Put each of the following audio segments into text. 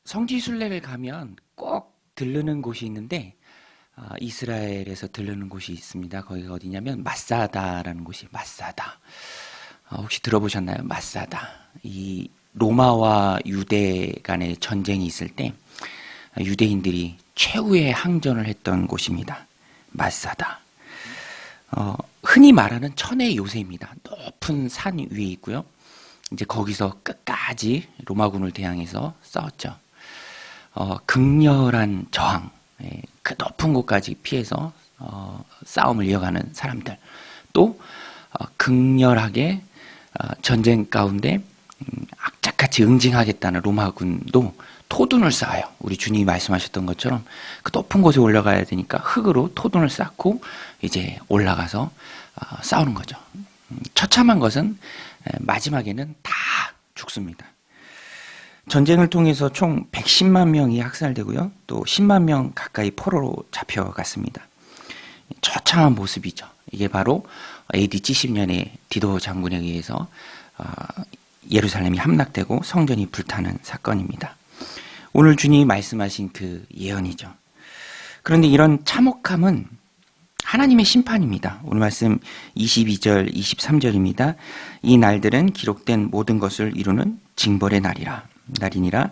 성지순례를 가면 꼭 들르는 곳이 있는데 이스라엘에서 들르는 곳이 있습니다. 거기가 어디냐면 마사다라는 곳이 마사다. 혹시 들어보셨나요? 마사다. 이 로마와 유대 간의 전쟁이 있을 때 유대인들이 최후의 항전을 했던 곳입니다. 마사다. 흔히 말하는 천의 요새입니다. 높은 산 위에 있고요. 이제 거기서 끝까지 로마군을 대항해서 싸웠죠. 극렬한 저항, 그 높은 곳까지 피해서 싸움을 이어가는 사람들, 또 극렬하게 전쟁 가운데 악착같이 응징하겠다는 로마군도 토둔을 쌓아요. 우리 주님이 말씀하셨던 것처럼 그 높은 곳에 올라가야 되니까 흙으로 토둔을 쌓고 이제 올라가서 싸우는 거죠. 처참한 것은 마지막에는 다 죽습니다. 전쟁을 통해서 총 110만 명이 학살되고요. 또 10만 명 가까이 포로로 잡혀갔습니다. 처참한 모습이죠. 이게 바로 AD 70년에 디도 장군에 의해서 예루살렘이 함락되고 성전이 불타는 사건입니다. 오늘 주님이 말씀하신 그 예언이죠. 그런데 이런 참혹함은 하나님의 심판입니다. 오늘 말씀 22절, 23절입니다. 이 날들은 기록된 모든 것을 이루는 징벌의 날이니라.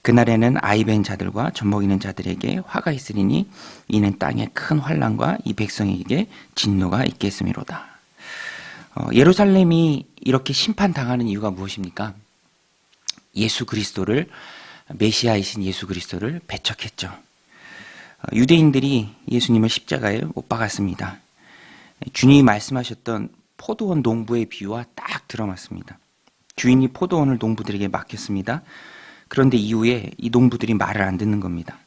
그날에는 아이벤 자들과 젖먹이는 자들에게 화가 있으리니 이는 땅에 큰 환난과 이 백성에게 진노가 있겠음이로다. 예루살렘이 이렇게 심판당하는 이유가 무엇입니까? 예수 그리스도를, 메시아이신 예수 그리스도를 배척했죠. 유대인들이 예수님을 십자가에 못 박았습니다. 주님이 말씀하셨던 포도원 농부의 비유와 딱 들어맞습니다. 주인이 포도원을 농부들에게 맡겼습니다. 그런데 이후에 이 농부들이 말을 안 듣는 겁니다.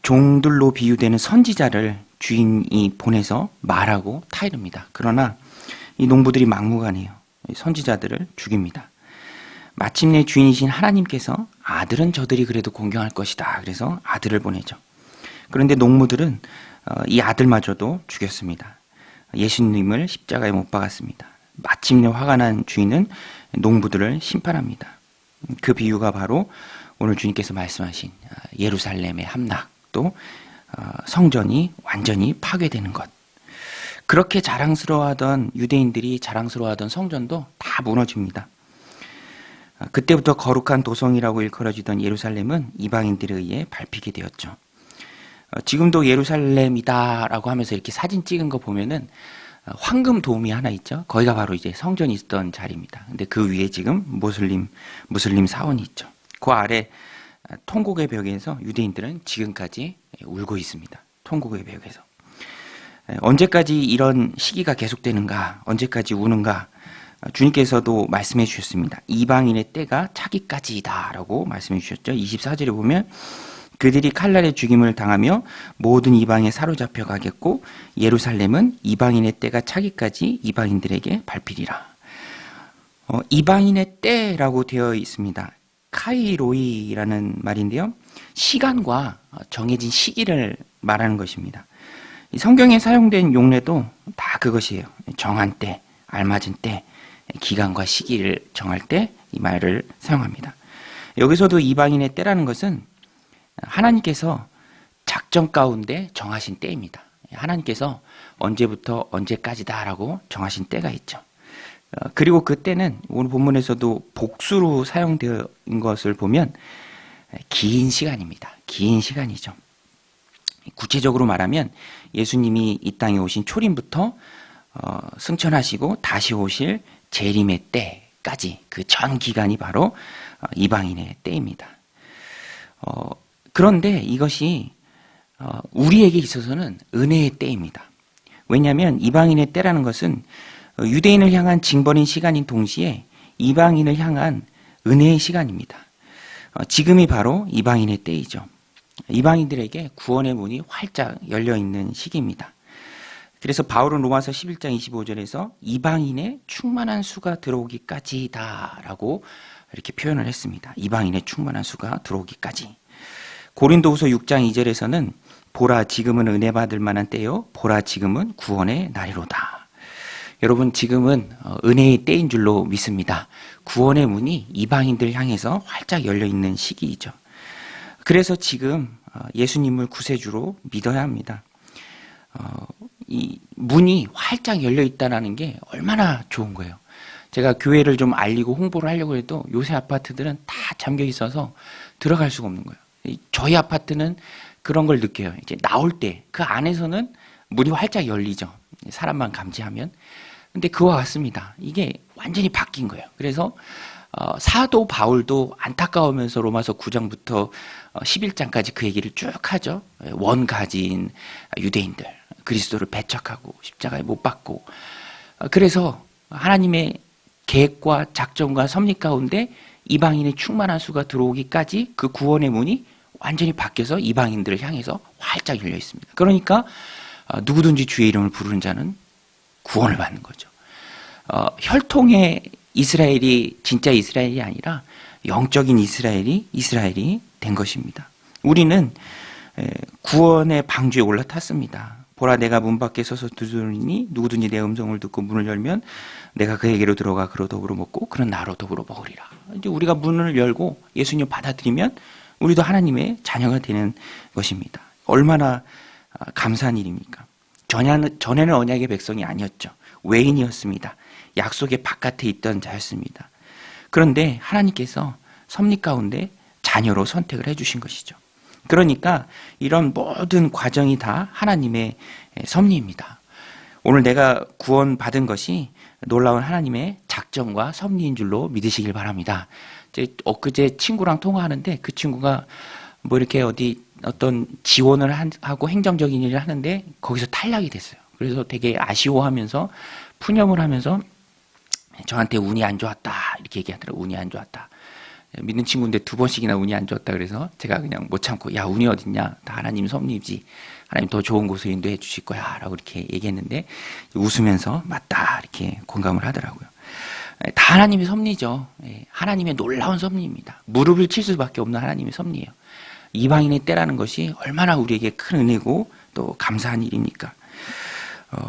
종들로 비유되는 선지자를 주인이 보내서 말하고 타이릅니다. 그러나 이 농부들이 막무가내요. 선지자들을 죽입니다. 마침내 주인이신 하나님께서 아들은 저들이 그래도 공경할 것이다. 그래서 아들을 보내죠. 그런데 농부들은 이 아들마저도 죽였습니다. 예수님을 십자가에 못 박았습니다. 마침내 화가 난 주인은 농부들을 심판합니다. 그 비유가 바로 오늘 주님께서 말씀하신 예루살렘의 함락, 또 성전이 완전히 파괴되는 것. 그렇게 자랑스러워하던 유대인들이 자랑스러워하던 성전도 다 무너집니다. 그때부터 거룩한 도성이라고 일컬어지던 예루살렘은 이방인들에 의해 밟히게 되었죠. 지금도 예루살렘이다라고 하면서 이렇게 사진 찍은 거 보면은 황금 도움이 하나 있죠. 거기가 바로 이제 성전이 있었던 자리입니다. 근데 그 위에 지금 무슬림 사원이 있죠. 그 아래 통곡의 벽에서 유대인들은 지금까지 울고 있습니다. 통곡의 벽에서. 언제까지 이런 시기가 계속되는가? 언제까지 우는가? 주님께서도 말씀해 주셨습니다. 이방인의 때가 차기까지이다라고 말씀해 주셨죠. 24절에 보면 그들이 칼날의 죽임을 당하며 모든 이방에 사로잡혀 가겠고 예루살렘은 이방인의 때가 차기까지 이방인들에게 밟히리라. 이방인의 때라고 되어 있습니다. 카이로이라는 말인데요. 시간과 정해진 시기를 말하는 것입니다. 성경에 사용된 용례도 다 그것이에요. 정한 때, 알맞은 때, 기간과 시기를 정할 때 이 말을 사용합니다. 여기서도 이방인의 때라는 것은 하나님께서 작정 가운데 정하신 때입니다. 하나님께서 언제부터 언제까지다라고 정하신 때가 있죠. 그리고 그 때는 오늘 본문에서도 복수로 사용된 것을 보면 긴 시간입니다. 긴 시간이죠. 구체적으로 말하면 예수님이 이 땅에 오신 초림부터 승천하시고 다시 오실 재림의 때까지 그 전 기간이 바로 이방인의 때입니다. 그런데 이것이 우리에게 있어서는 은혜의 때입니다. 왜냐하면 이방인의 때라는 것은 유대인을 향한 징벌인 시간인 동시에 이방인을 향한 은혜의 시간입니다. 지금이 바로 이방인의 때이죠. 이방인들에게 구원의 문이 활짝 열려있는 시기입니다. 그래서 바울은 로마서 11장 25절에서 이방인의 충만한 수가 들어오기까지다 라고 이렇게 표현을 했습니다. 이방인의 충만한 수가 들어오기까지. 고린도후서 6장 2절에서는 보라 지금은 은혜 받을 만한 때요 보라 지금은 구원의 날이로다. 여러분 지금은 은혜의 때인 줄로 믿습니다. 구원의 문이 이방인들 향해서 활짝 열려 있는 시기이죠. 그래서 지금 예수님을 구세주로 믿어야 합니다. 이 문이 활짝 열려 있다는 게 얼마나 좋은 거예요. 제가 교회를 좀 알리고 홍보를 하려고 해도 요새 아파트들은 다 잠겨 있어서 들어갈 수가 없는 거예요. 저희 아파트는 그런 걸 느껴요. 이제 나올 때 그 안에서는 문이 활짝 열리죠. 사람만 감지하면. 근데 그와 같습니다. 이게 완전히 바뀐 거예요. 그래서 사도 바울도 안타까우면서 로마서 9장부터 11장까지 그 얘기를 쭉 하죠. 원가진 유대인들, 그리스도를 배척하고 십자가에 못 박고. 그래서 하나님의 계획과 작전과 섭리 가운데 이방인의 충만한 수가 들어오기까지 그 구원의 문이 완전히 바뀌어서 이방인들을 향해서 활짝 열려 있습니다. 그러니까 누구든지 주의 이름을 부르는 자는 구원을 받는 거죠. 혈통의 이스라엘이 진짜 이스라엘이 아니라 영적인 이스라엘이 된 것입니다. 우리는 구원의 방주에 올라탔습니다. 보라, 내가 문 밖에 서서 두드리니 누구든지 내 음성을 듣고 문을 열면 내가 그에게로 들어가 그로 더불어 먹고 그는 나로 더불어 먹으리라. 이제 우리가 문을 열고 예수님 받아들이면 우리도 하나님의 자녀가 되는 것입니다. 얼마나 감사한 일입니까? 전에는 언약의 백성이 아니었죠. 외인이었습니다. 약속의 바깥에 있던 자였습니다. 그런데 하나님께서 섭리 가운데 자녀로 선택을 해주신 것이죠. 그러니까 이런 모든 과정이 다 하나님의 섭리입니다. 오늘 내가 구원받은 것이 놀라운 하나님의 작정과 섭리인 줄로 믿으시길 바랍니다. 엊그제 친구랑 통화하는데 그 친구가 뭐 이렇게 어떤 지원을 하고 행정적인 일을 하는데 거기서 탈락이 됐어요. 그래서 되게 아쉬워하면서 푸념을 하면서 저한테 운이 안 좋았다 이렇게 얘기하더라고요. 운이 안 좋았다. 믿는 친구인데 2번씩이나 운이 안 좋았다 그래서 제가 그냥 못 참고 야, 운이 어딨냐, 다 하나님 섭리지, 하나님 더 좋은 곳으로 인도해 주실 거야 라고 이렇게 얘기했는데 웃으면서 맞다 이렇게 공감을 하더라고요. 다 하나님의 섭리죠. 하나님의 놀라운 섭리입니다. 무릎을 칠 수밖에 없는 하나님의 섭리예요. 이방인의 때라는 것이 얼마나 우리에게 큰 은혜고 또 감사한 일입니까?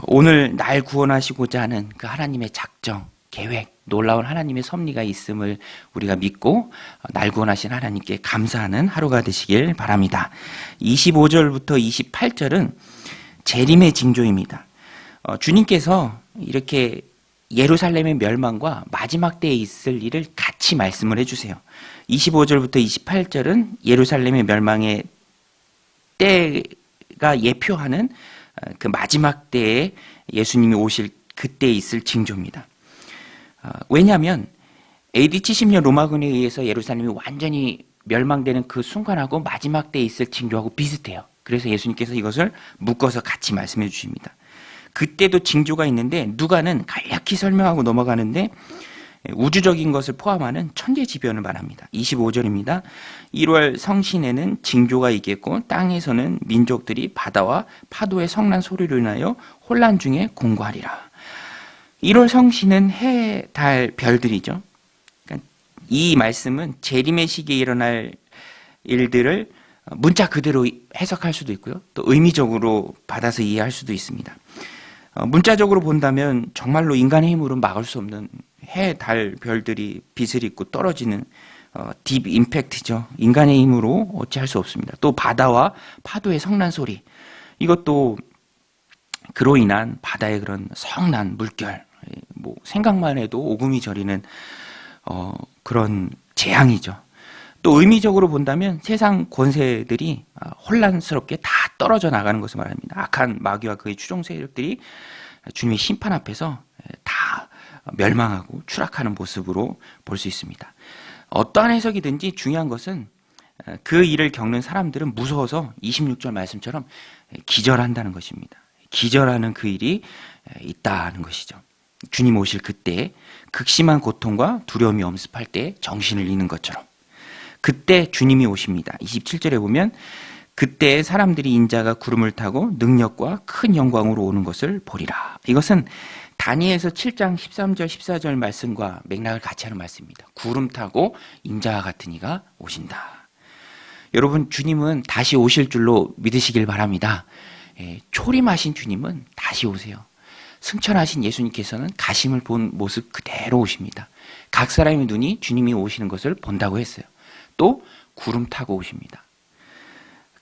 오늘 날 구원하시고자 하는 그 하나님의 작정, 계획, 놀라운 하나님의 섭리가 있음을 우리가 믿고 날 구원하신 하나님께 감사하는 하루가 되시길 바랍니다. 25절부터 28절은 재림의 징조입니다. 주님께서 이렇게 예루살렘의 멸망과 마지막 때에 있을 일을 같이 말씀을 해주세요. 25절부터 28절은 예루살렘의 멸망의 때가 예표하는 그 마지막 때에 예수님이 오실 그때 있을 징조입니다. 왜냐하면 AD 70년 로마군에 의해서 예루살렘이 완전히 멸망되는 그 순간하고 마지막 때에 있을 징조하고 비슷해요. 그래서 예수님께서 이것을 묶어서 같이 말씀해 주십니다. 그때도 징조가 있는데 누가는 간략히 설명하고 넘어가는데 우주적인 것을 포함하는 천재지변을 말합니다. 25절입니다. 1월 성신에는 징조가 있겠고 땅에서는 민족들이 바다와 파도의 성난 소리로 인하여 혼란 중에 공고하리라. 1월 성신은 해, 달, 별들이죠. 그러니까 이 말씀은 재림의 시기에 일어날 일들을 문자 그대로 해석할 수도 있고요. 또 의미적으로 받아서 이해할 수도 있습니다. 문자적으로 본다면 정말로 인간의 힘으로 막을 수 없는 해, 달, 별들이 빛을 입고 떨어지는 딥 임팩트죠. 인간의 힘으로 어찌할 수 없습니다. 또 바다와 파도의 성난 소리, 이것도 그로 인한 바다의 그런 성난, 물결, 뭐 생각만 해도 오금이 저리는 그런 재앙이죠. 또 의미적으로 본다면 세상 권세들이 혼란스럽게 다 떨어져 나가는 것을 말합니다. 악한 마귀와 그의 추종 세력들이 주님의 심판 앞에서 다 멸망하고 추락하는 모습으로 볼 수 있습니다. 어떠한 해석이든지 중요한 것은 그 일을 겪는 사람들은 무서워서 26절 말씀처럼 기절한다는 것입니다. 기절하는 그 일이 있다는 것이죠. 주님 오실 그때 극심한 고통과 두려움이 엄습할 때 정신을 잃는 것처럼 그때 주님이 오십니다. 27절에 보면 그때 사람들이 인자가 구름을 타고 능력과 큰 영광으로 오는 것을 보리라. 이것은 다니엘서 7장 13절 14절 말씀과 맥락을 같이 하는 말씀입니다. 구름 타고 인자와 같은 이가 오신다. 여러분, 주님은 다시 오실 줄로 믿으시길 바랍니다. 초림하신 주님은 다시 오세요. 승천하신 예수님께서는 가심을 본 모습 그대로 오십니다. 각 사람의 눈이 주님이 오시는 것을 본다고 했어요. 또 구름 타고 오십니다.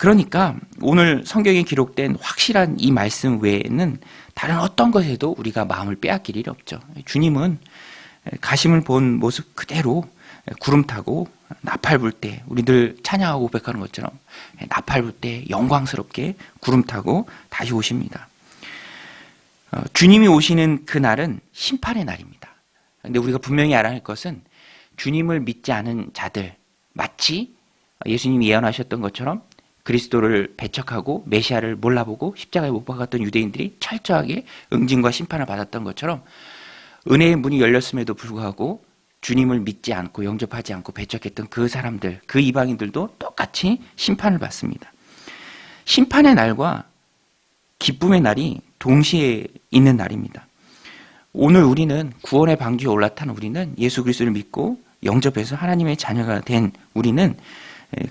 그러니까 오늘 성경에 기록된 확실한 이 말씀 외에는 다른 어떤 것에도 우리가 마음을 빼앗길 일이 없죠. 주님은 가심을 본 모습 그대로 구름 타고 나팔 불 때 우리들 찬양하고 고백하는 것처럼 나팔 불 때 영광스럽게 구름 타고 다시 오십니다. 주님이 오시는 그날은 심판의 날입니다. 그런데 우리가 분명히 알아야 할 것은 주님을 믿지 않은 자들, 마치 예수님이 예언하셨던 것처럼 그리스도를 배척하고 메시아를 몰라보고 십자가에 못 박았던 유대인들이 철저하게 응징과 심판을 받았던 것처럼 은혜의 문이 열렸음에도 불구하고 주님을 믿지 않고 영접하지 않고 배척했던 그 사람들, 그 이방인들도 똑같이 심판을 받습니다. 심판의 날과 기쁨의 날이 동시에 있는 날입니다. 오늘 우리는 구원의 방주에 올라탄 우리는 예수 그리스도를 믿고 영접해서 하나님의 자녀가 된 우리는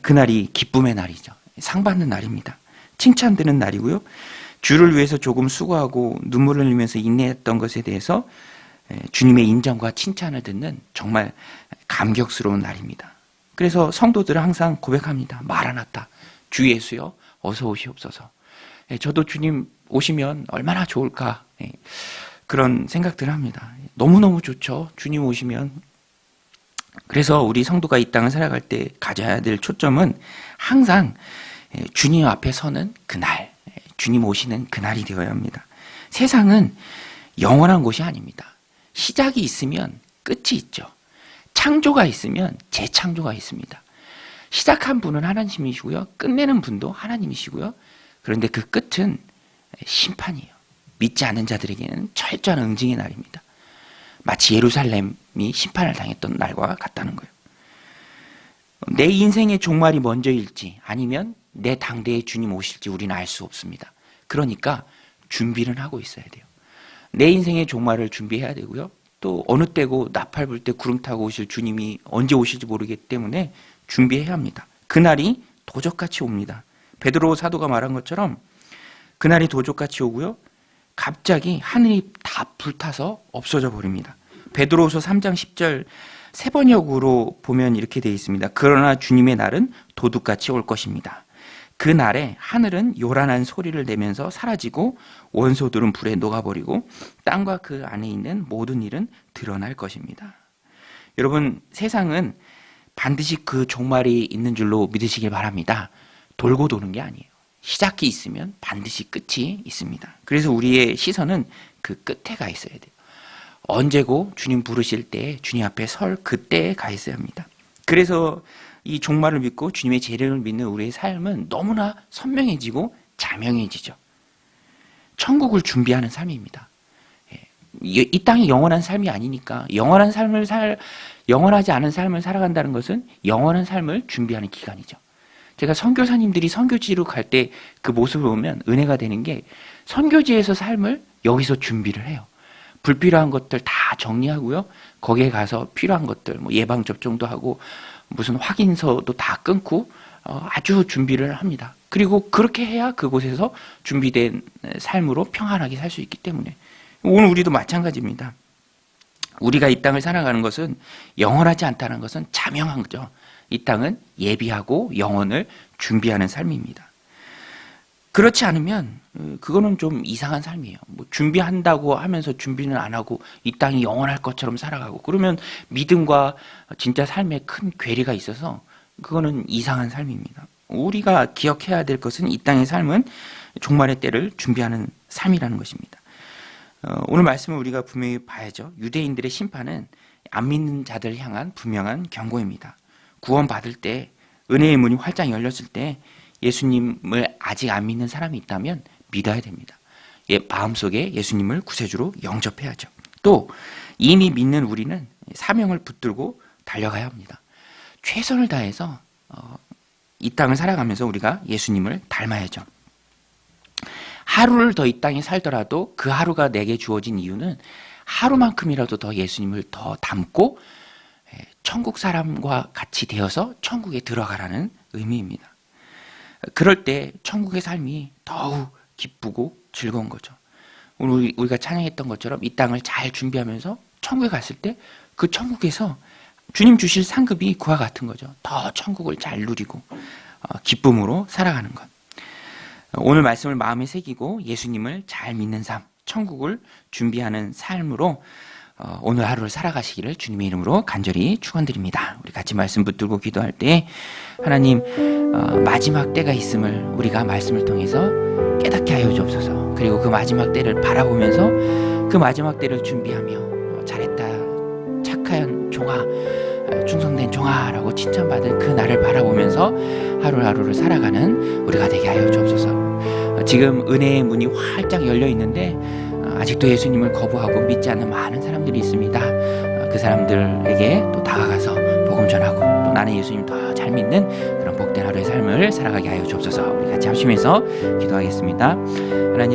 그날이 기쁨의 날이죠. 상 받는 날입니다. 칭찬드는 날이고요. 주를 위해서 조금 수고하고 눈물을 흘리면서 인내했던 것에 대해서 주님의 인정과 칭찬을 듣는 정말 감격스러운 날입니다. 그래서 성도들은 항상 고백합니다. 마라나타, 주 예수여 어서 오시옵소서. 저도 주님 오시면 얼마나 좋을까 그런 생각들을 합니다. 너무너무 좋죠. 주님 오시면. 그래서 우리 성도가 이 땅을 살아갈 때 가져야 될 초점은 항상 주님 앞에 서는 그날, 주님 오시는 그날이 되어야 합니다. 세상은 영원한 곳이 아닙니다. 시작이 있으면 끝이 있죠. 창조가 있으면 재창조가 있습니다. 시작한 분은 하나님이시고요. 끝내는 분도 하나님이시고요. 그런데 그 끝은 심판이에요. 믿지 않는 자들에게는 철저한 응징의 날입니다. 마치 예루살렘이 심판을 당했던 날과 같다는 거예요. 내 인생의 종말이 먼저일지 아니면 내 당대에 주님 오실지 우리는 알 수 없습니다. 그러니까 준비를 하고 있어야 돼요. 내 인생의 종말을 준비해야 되고요. 또 어느 때고 나팔 불 때 구름 타고 오실 주님이 언제 오실지 모르기 때문에 준비해야 합니다. 그날이 도적같이 옵니다. 베드로 사도가 말한 것처럼 그날이 도적같이 오고요. 갑자기 하늘이 다 불타서 없어져 버립니다. 베드로후서 3장 10절 세 번역으로 보면 이렇게 되어 있습니다. 그러나 주님의 날은 도둑같이 올 것입니다. 그 날에 하늘은 요란한 소리를 내면서 사라지고 원소들은 불에 녹아버리고 땅과 그 안에 있는 모든 일은 드러날 것입니다. 여러분, 세상은 반드시 그 종말이 있는 줄로 믿으시길 바랍니다. 돌고 도는 게 아니에요. 시작이 있으면 반드시 끝이 있습니다. 그래서 우리의 시선은 그 끝에 가 있어야 돼요. 언제고 주님 부르실 때 주님 앞에 설 그때에 가 있어야 합니다. 그래서 이 종말을 믿고 주님의 재림을 믿는 우리의 삶은 너무나 선명해지고 자명해지죠. 천국을 준비하는 삶입니다. 이 땅이 영원한 삶이 아니니까 영원하지 않은 삶을 살아간다는 것은 영원한 삶을 준비하는 기간이죠. 제가 선교사님들이 선교지로 갈 때 그 모습을 보면 은혜가 되는 게 선교지에서 삶을 여기서 준비를 해요. 불필요한 것들 다 정리하고요. 거기에 가서 필요한 것들 예방접종도 하고 무슨 확인서도 다 끊고 아주 준비를 합니다. 그리고 그렇게 해야 그곳에서 준비된 삶으로 평안하게 살 수 있기 때문에 오늘 우리도 마찬가지입니다. 우리가 이 땅을 살아가는 것은 영원하지 않다는 것은 자명한 거죠. 이 땅은 예비하고 영혼을 준비하는 삶입니다. 그렇지 않으면 그거는 좀 이상한 삶이에요. 준비한다고 하면서 준비는 안 하고 이 땅이 영원할 것처럼 살아가고 그러면 믿음과 진짜 삶에 큰 괴리가 있어서 그거는 이상한 삶입니다. 우리가 기억해야 될 것은 이 땅의 삶은 종말의 때를 준비하는 삶이라는 것입니다. 오늘 말씀을 우리가 분명히 봐야죠. 유대인들의 심판은 안 믿는 자들 향한 분명한 경고입니다. 구원받을 때 은혜의 문이 활짝 열렸을 때 예수님을 아직 안 믿는 사람이 있다면 믿어야 됩니다. 마음속에 예수님을 구세주로 영접해야죠. 또 이미 믿는 우리는 사명을 붙들고 달려가야 합니다. 최선을 다해서 이 땅을 살아가면서 우리가 예수님을 닮아야죠. 하루를 더 이 땅에 살더라도 그 하루가 내게 주어진 이유는 하루만큼이라도 더 예수님을 더 닮고 천국 사람과 같이 되어서 천국에 들어가라는 의미입니다. 그럴 때 천국의 삶이 더욱 기쁘고 즐거운 거죠. 오늘 우리가 찬양했던 것처럼 이 땅을 잘 준비하면서 천국에 갔을 때 그 천국에서 주님 주실 상급이 그와 같은 거죠. 더 천국을 잘 누리고 기쁨으로 살아가는 것. 오늘 말씀을 마음에 새기고 예수님을 잘 믿는 삶, 천국을 준비하는 삶으로 오늘 하루를 살아가시기를 주님의 이름으로 간절히 축원드립니다. 우리 같이 말씀 붙들고 기도할 때 하나님 마지막 때가 있음을 우리가 말씀을 통해서 깨닫게 하여 주옵소서. 그리고 그 마지막 때를 바라보면서 그 마지막 때를 준비하며 잘했다 착한 종아 충성된 종아라고 칭찬받을 그 날을 바라보면서 하루하루를 살아가는 우리가 되게 하여 주옵소서. 지금 은혜의 문이 활짝 열려 있는데 아직도 예수님을 거부하고 믿지 않는 많은 사람들이 있습니다. 그 사람들에게 또 다가가서 복음 전하고 또 나는 예수님 더 잘 믿는 그런 복된 하루의 삶을 살아가게 하여 주옵소서. 우리 같이 합심해서 기도하겠습니다. 하나님